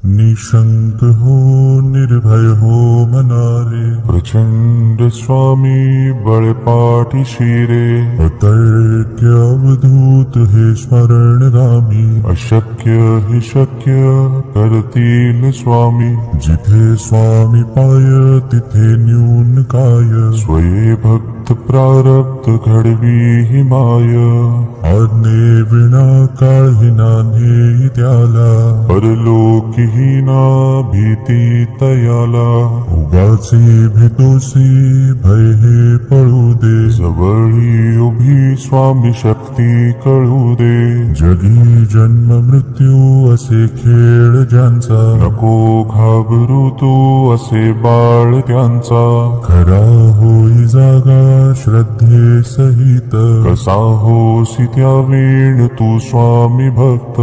निशंक हो निर्भय हो मनारे, प्रचंड स्वामी बळपाठी शिरे, अतर्क्य अवधूत हे स्मरणगामी, अशक्य हि शक्य करतील स्वामी, जिथे स्वामी पाय तिथे न्यून काय, स्वये भक्त प्रारब्ध घडवी हि माय, आज्ञे विना काळही नान्हे त्याला, परलोकीहीना भीती तयाला, उगाचे भेतोसी भय हे पळू दे, जवळी उभी स्वामी शक्ती कळू दे, जगी जन्म मृत्यू असे खेळ ज्यांचा, नको घाबरू तू असे बाळ त्यांचा, खरा होई जागा श्रद्धे सहित, कसा होसी त्या वेळ तू स्वामी भक्त,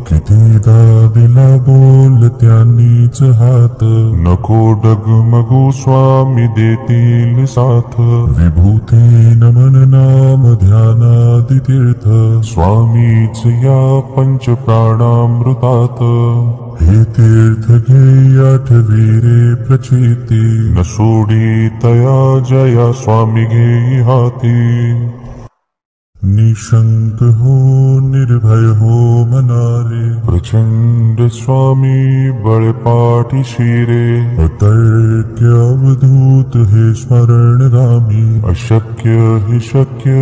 कितीदा दिला बोल त्यांनीच हात, नको डगमगू स्वामी देतील साथ, विभूती नमन नाम ध्यानादि तीर्थ, स्वामीच या पंच प्राणामृतात, हे तीर्थ घे आठवी रे प्रचिती, न सोडी तया जया स्वामी घेई हाती, निशंक हो निर्भय हो मनारे, प्रचंड स्वामी बळपाठी शिरे, अतर्क्य अवधूत हे स्मरणगामी, अशक्य हि शक्य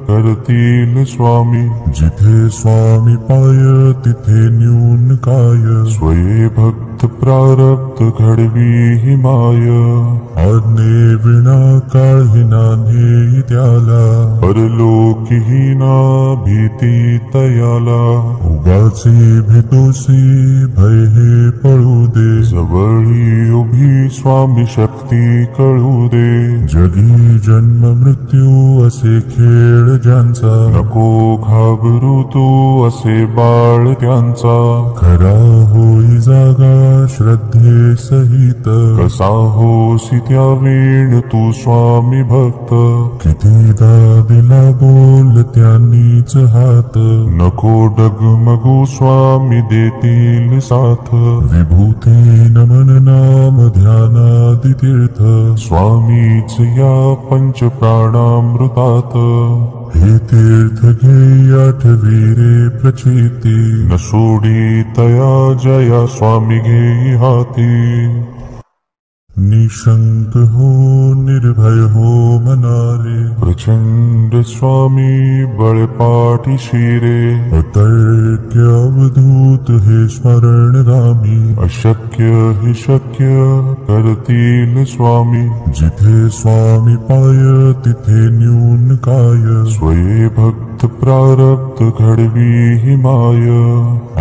करतील स्वामी, जिथे स्वामी पाय तिथे न्यून काय, स्वये भक्त प्रारब्ध घडवी हि माय, आज्ञे विना काळही नान्हे त्याला, परलोकीहीना भीती तयाला, उगाचे भेतोसी भय हे पळू दे, जवळी उभी स्वामी शक्ती कळू दे, जगी जन्म मृत्यू असे खेळ ज्यांचा, नको घाबरू तू असे बाळ त्यांचा, खरा होई जागा श्रद्धे सहित, कसा होसी त्या वेळ तू स्वामी भक्त, कितीदा दिला बोल त्यांनीच हात, नको डगमगू स्वामी देतील साथ, विभूती नमन नाम ध्यानादि तीर्थ, स्वामीच या पंच प्राणामृतात, हे तीर्थ घे आठवी रे प्रचिती, न सोडी तया जया स्वामी घेई हाती, निशंक हो निर्भय हो मनारे, प्रचंड स्वामी बळपाठी शिरे, अतर्क्य अवधूत हे स्मरणगामी, अशक्य हि शक्य करतील स्वामी, जिथे स्वामी पाय तिथे न्यून काय, स्वये भक्त प्रारब्ध घडवी हि माय,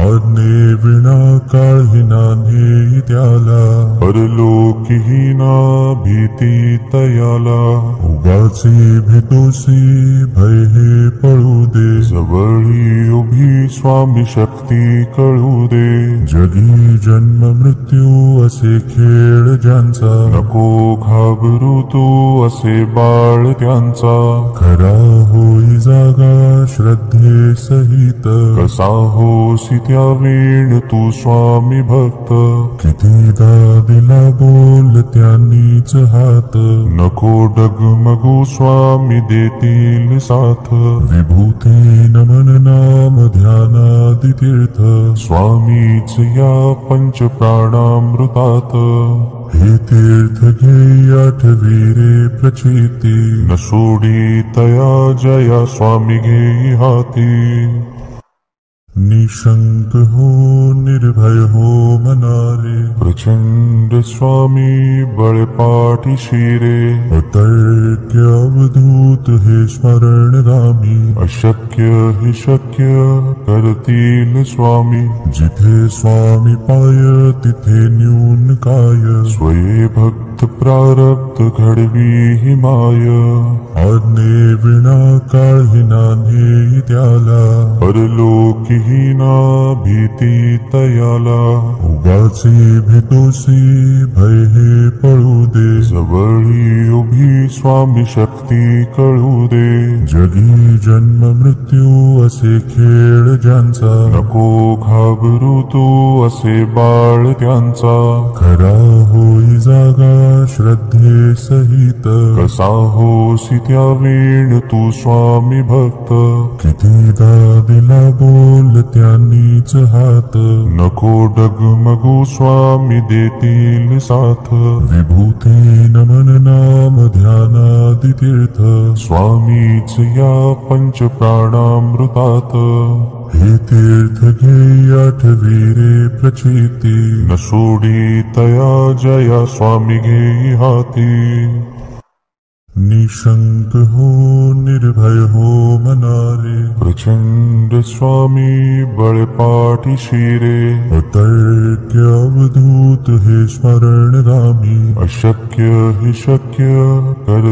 आज्ञे विना काळही नान्हे त्याला, परलोकीहीना भीती तयाला, उगाचे भेतोसी भय हे पळू दे, जवळी उभी स्वामी शक्ती कळू दे, जगी जन्म मृत्यू असे खेळ ज्यांचा, नको घाबरू तू असे बाळ त्यांचा, खरा होई जागा श्रद्धे सहित, कसा होसी त्या वेळ तू स्वामी भक्त, कितीदा दिला बोल त्यांनीच हात, नको डगमगू स्वामी देतील साथ, विभूती नमन नाम ध्यानादि तीर्थ, स्वामीच या पंच प्राणामृतात, हे तीर्थ घे आठवी रे प्रचिती, न सोडी तया जया स्वामी घेई हाती, निशंक हो निर्भय हो मनारे, प्रचंड स्वामी बळपाठी शिरे, अतर्क्य अवधूत हे स्मरणगामी, अशक्य हि शक्य करतील स्वामी, जिथे स्वामी पाय तिथे न्यून काय, स्वये भक्त प्रारब्ध घडवी हि माय, आज्ञे विना काळही नान्हे त्याला, परलोकीहीना भीती तयाला, उगाचे भेतोसी भय हे पळू दे, जवळी उभी स्वामी शक्ती भक्ती कळू दे. जगी जन्म मृत्यू असे खेळ ज्यांचा, नको घाबरू तू असे बाळ त्यांचा. खरा होई जागा श्रद्धे सहित, कसा होसी त्या वेळ तू स्वामी भक्त. कितीदा दिला बोल त्यांनीच हात, नको डगमगू स्वामी देतील साथ. विभूती नमन नाम ध्यानादि तीर्थ, स्वामीच या पंच प्राणामृतात. हे तीर्थ घे आठवी रे प्रचिती, न सोडी तया जया स्वामी घेई हाती. निशंक हो निर्भय हो मनारे, प्रचंड स्वामी बळपाठी शिरे. अतर्क्य अवधूत हे स्मरणगामी, अशक्य हे शक्य कर